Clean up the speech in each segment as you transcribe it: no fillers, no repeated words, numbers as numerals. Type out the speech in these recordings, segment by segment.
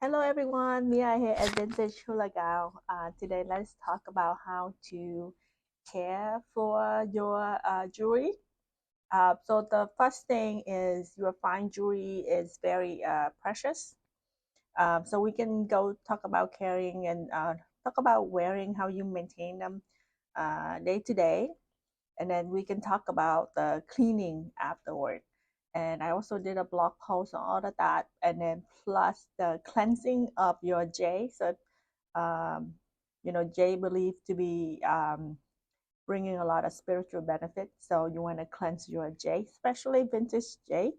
Hello everyone, Mia here at Vintage Hula Gal. Today let's talk about how to care for your jewelry. So the first thing is your fine jewelry is very precious. So we can go talk about carrying and talk about wearing, how you maintain them day to day, and then we can talk about the cleaning afterward. And I also did a blog post on all of that, and then plus the cleansing of your jade. So, um, jade believed to be bringing a lot of spiritual benefit. So you want to cleanse your jade, especially vintage jade.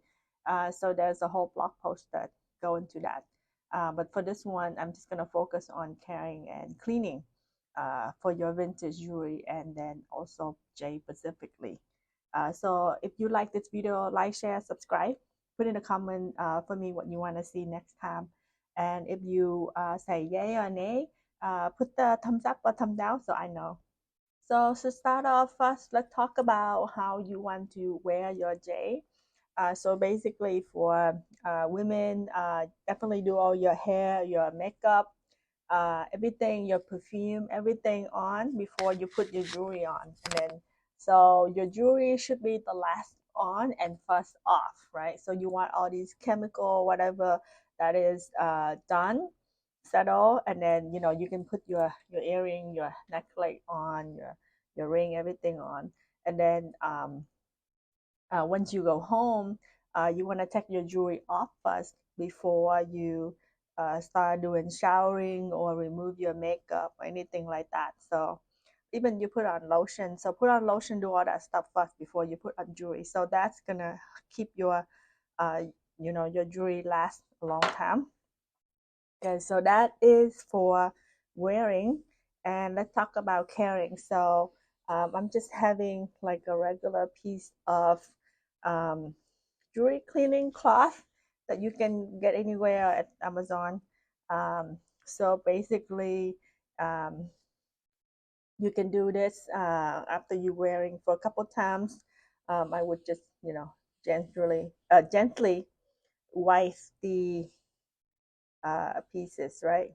So there's a whole blog post that go into that. But for this one, I'm just gonna focus on carrying and cleaning for your vintage jewelry, and then also jade specifically. So if you like this video, like, share, subscribe, put in a comment for me what you want to see next time. And if you say yay or nay, put the thumbs up or thumb down so I know. So to start off, first let's talk about how you want to wear your jade. So basically for women, definitely do all your hair, your makeup, everything, your perfume, everything on before you put your jewelry on. And then, so your jewelry should be the last on and first off, right? So you want all these chemical, whatever that is done, settle, and then you can put your earring, your necklace on, your ring, everything on, and then once you go home, you want to take your jewelry off first before you start doing showering or remove your makeup or anything like that. So even you put on lotion. So put on lotion, do all that stuff first before you put on jewelry. So that's gonna keep your your jewelry last a long time. Okay, so that is for wearing, and let's talk about carrying. So I'm just having like a regular piece of um, jewelry cleaning cloth that you can get anywhere at Amazon. So basically, um, you can do this after you wearing for a couple times. I would just gently wipe the pieces, right?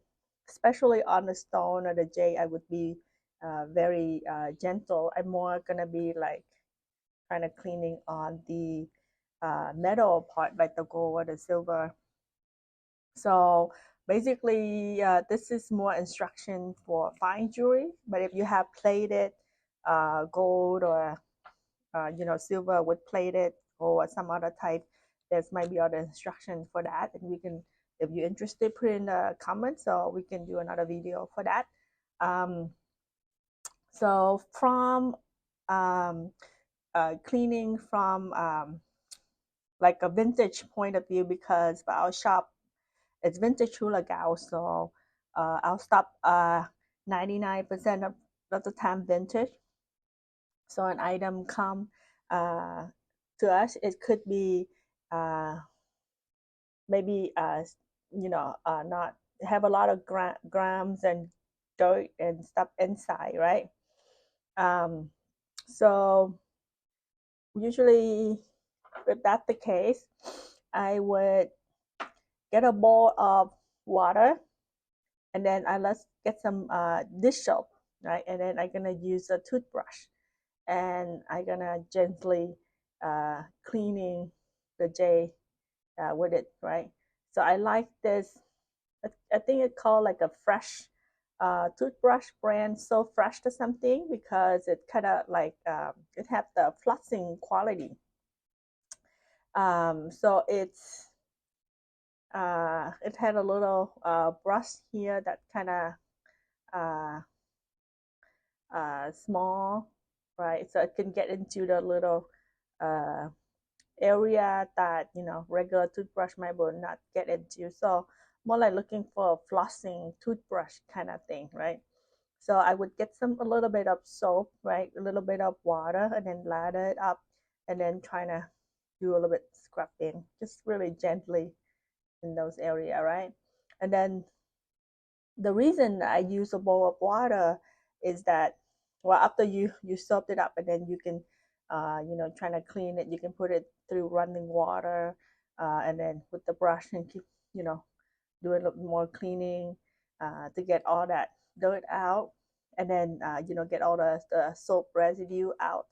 Especially on the stone or the jade, I would be very gentle. I'm more gonna be like kind of cleaning on the metal part, like the gold or the silver. So basically, this is more instruction for fine jewelry. But if you have plated gold or silver with plated or some other type, there's might be other instruction for that, and we can, if you're interested, put in the comments so we can do another video for that. So from um, cleaning from like a vintage point of view, because for our shop it's vintage hula gal, so I'll stop 99% of the time vintage. So an item come uh, to us, it could be uh, maybe not have a lot of grams and dirt and stuff inside, right? Um, so usually, if that's the case, I would get a bowl of water, and then let's get some dish soap, right? And then I'm gonna use a toothbrush, and I'm gonna gently cleaning the jade with it, right? So I like this. I think it's called like a fresh toothbrush brand, so fresh or something, because it kind of like it have the flossing quality. So it had a little brush here that kind of uh, small, right? So it can get into the little uh, area that regular toothbrush might will not get into. So more like looking for a flossing toothbrush kind of thing, right? So I would get a little bit of soap, right? A little bit of water, and then lather it up, and then trying to do a little bit scrubbing, just really gently in those area, right? And then the reason I use a bowl of water is that, well, after you soaked it up, and then you can trying to clean it, you can put it through running water, and then with the brush and keep you know do a little more cleaning to get all that dirt out, and then get all the soap residue out.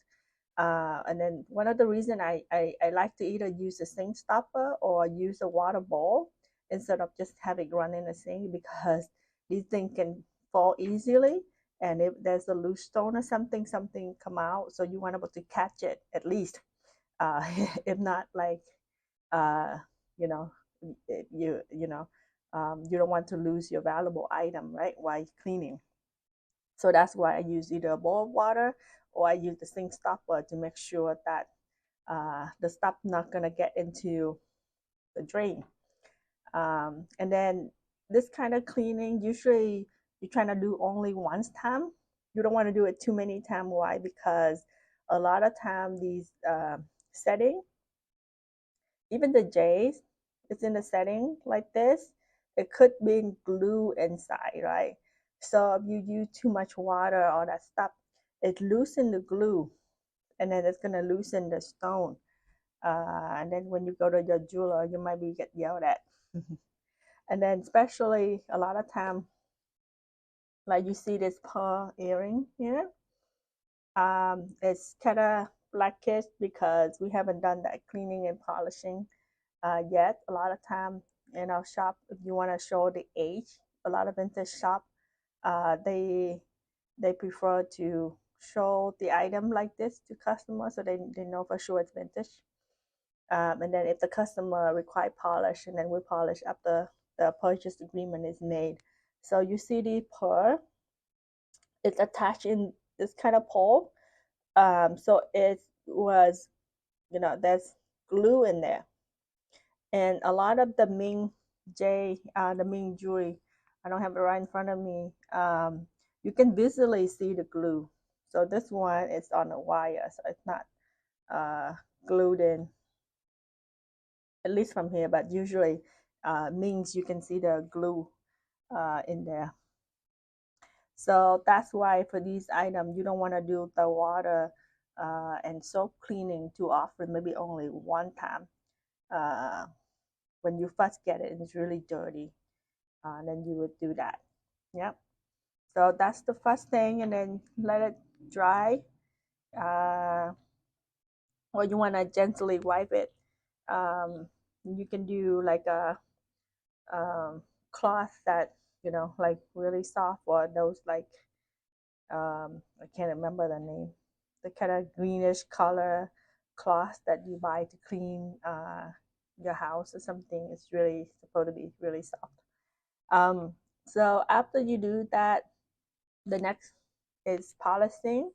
And then one of the reason I like to either use a sink stopper or use a water bowl instead of just having it run in the sink, because these things can fall easily. And if there's a loose stone or something come out, so you want to be able to catch it at least. Uh, if not, like uh, you know, you don't want to lose your valuable item, right, while cleaning. So that's why I use either a bowl of water or I use the sink stopper to make sure that the stuff not gonna get into the drain. And then this kind of cleaning, usually you're trying to do only once time. You don't want to do it too many times. Why? Because a lot of time these setting, even the J's, it's in the setting like this. It could be glue inside, right? So if you use too much water or that stuff, it loosen the glue, and then it's gonna loosen the stone. And then when you go to your jeweler, you might be get yelled at. And then especially a lot of time, like you see this pearl earring here, it's kind of blackish because we haven't done that cleaning and polishing yet. A lot of time in our shop, if you want to show the age, a lot of vintage shop, they prefer to show the item like this to customers, so they know for sure it's vintage. And then if the customer require polish, and then we polish after the purchase agreement is made. So you see the pearl, it's attached in this kind of pole. So it was, there's glue in there. And a lot of the the Ming jewelry, I don't have it right in front of me. You can visually see the glue. So this one is on a wire, so it's not glued in, at least from here. But usually, Ming's, you can see the glue in there. So that's why for these items, you don't want to do the water and soap cleaning too often. Maybe only one time. When you first get it and it's really dirty, then you would do that. Yep. So that's the first thing, and then let it dry. Uh, or you want to gently wipe it. You can do like a cloth that, like really soft, or those like, I can't remember the name, the kind of greenish color cloth that you buy to clean your house or something. It's really supposed to be really soft. Um, so after you do that, the next is polishing.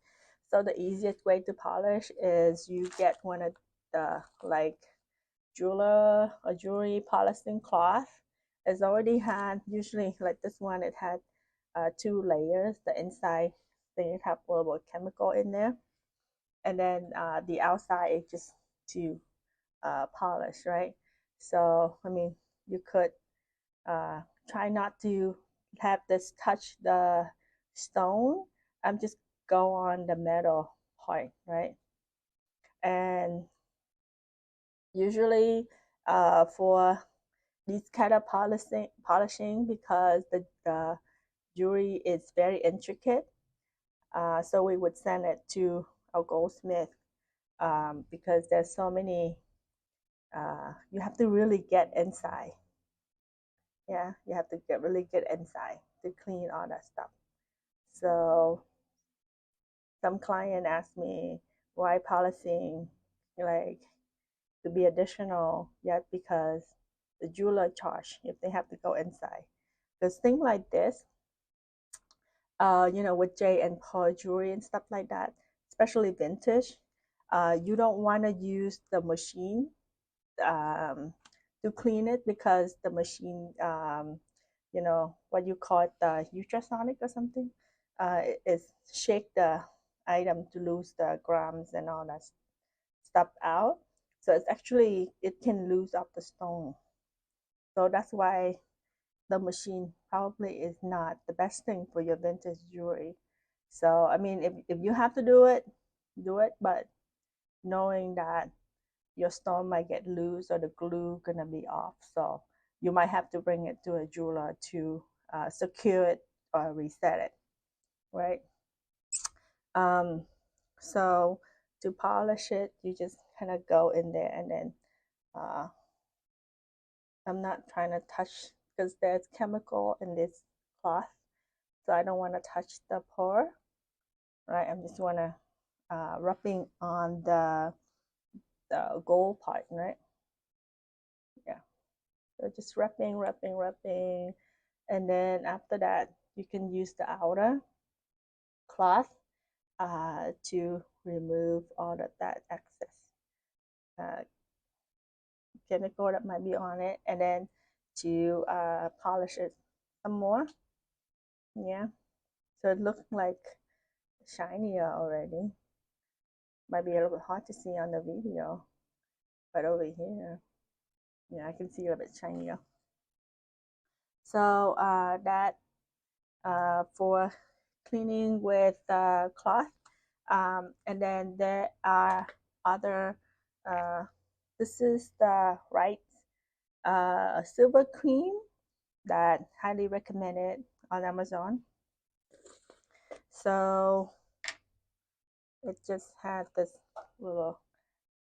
So the easiest way to polish is you get one of the like jewelry polishing cloth. It's already had, usually like this one, it had two layers. The inside thing have a little chemical in there, and then the outside is just to polish, right? So I mean, you could try not to have this touch the stone. I'm just go on the metal part, right? And usually for these kind of polishing, because the jewelry is very intricate, so we would send it to a goldsmith, because there's so many, you have to really get inside. Yeah, you have to really get inside to clean all that stuff. So some client asked me why polishing, like, to be additional, yet because the jeweler charge if they have to go inside. Because things like this, with Jade and pearl jewelry and stuff like that, especially vintage, you don't want to use the machine um, to clean it, because the machine, what you call it, the ultrasonic or something, is shake the item to lose the grams and all that stuff out. So it's actually, it can lose up the stone. So that's why the machine probably is not the best thing for your vintage jewelry. So I mean, if you have to do it, do it, but knowing that your stone might get loose or the glue gonna be off. So you might have to bring it to a jeweler to secure it or reset it, right? So to polish it, you just kind of go in there, and then I'm not trying to touch because there's chemical in this cloth, so I don't want to touch the pour, right? I'm just want to rubbing on the gold part, right? Yeah, so just rubbing, and then after that, you can use the outer cloth to remove all of that excess uh, chemical that might be on it, and then to polish it some more. Yeah, so it looks like shinier already. Might be a little bit hard to see on the video, but over here, yeah, I can see a little bit shinier. So that for cleaning with cloth, and then there are other. This is the right silver cream that highly recommended on Amazon. So it just had this little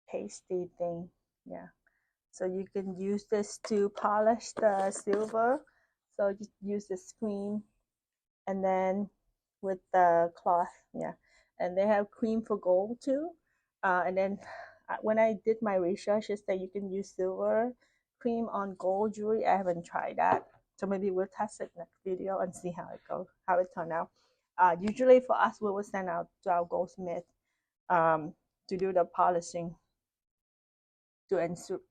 pasty thing, yeah. So you can use this to polish the silver. So just use this cream, and then with the cloth, yeah. And they have cream for gold too. And then when I did my research, it said you can use silver cream on gold jewelry. I haven't tried that, so maybe we'll test it next video and see how it goes, how it turned out. Usually for us, we will send out to our goldsmith to do the polishing to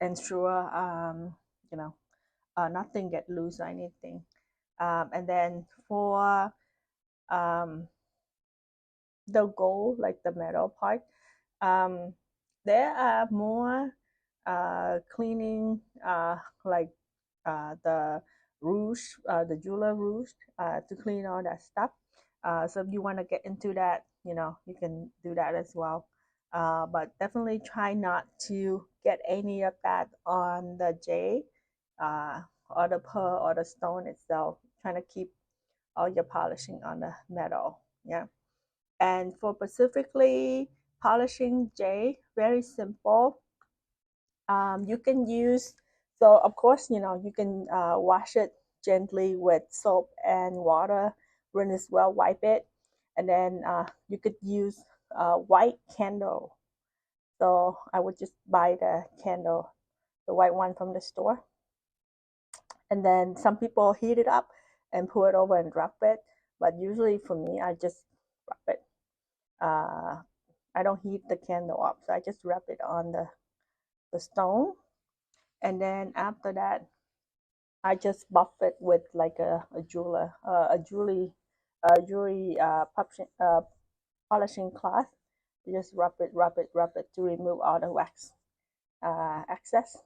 ensure you know nothing get loose or anything. And then for the gold, like the metal part, there are more cleaning like the rouge, the jeweler rouge, to clean all that stuff. So if you want to get into that, you can do that as well. But definitely try not to get any of that on the jade or the pearl or the stone itself. Trying to keep all your polishing on the metal. Yeah. And for specifically polishing jade, very simple. You can use, so of course, you can wash it gently with soap and water, rinse well, wipe it, and then you could use white candle. So I would just buy the candle, the white one from the store. And then some people heat it up and pour it over and drop it. But usually for me, I just rub it. I don't heat the candle up, so I just rub it on the stone. And then after that, I just buff it with like a jewelry polishing cloth. You just rub it to remove all the wax excess.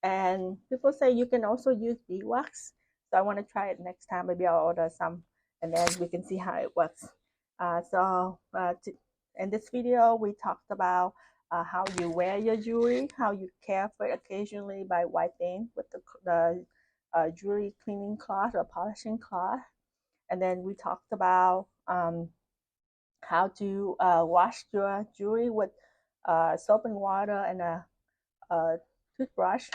And people say you can also use beeswax. So I want to try it next time. Maybe I'll order some, and then we can see how it works. In this video, we talked about how you wear your jewelry, how you care for it occasionally by wiping with the jewelry cleaning cloth or polishing cloth. And then we talked about how to wash your jewelry with soap and water and a toothbrush,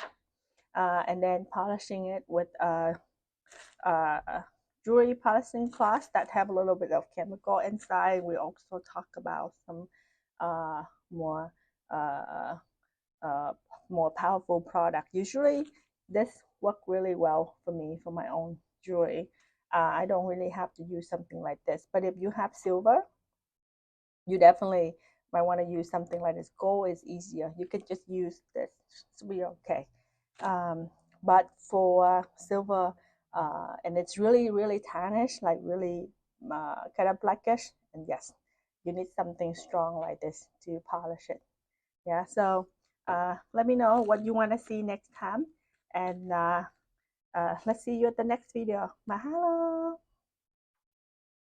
and then polishing it with jewelry polishing cloths that have a little bit of chemical inside. We also talk about some more uh, more powerful product. Usually, this work really well for me for my own jewelry. I don't really have to use something like this, but if you have silver, you definitely might want to use something like this. Gold is easier. You could just use this. It's be okay. But for silver, and it's really tarnished, like really kind of blackish. And yes, you need something strong like this to polish it. Yeah. So let me know what you want to see next time, and let's see you at the next video. Mahalo.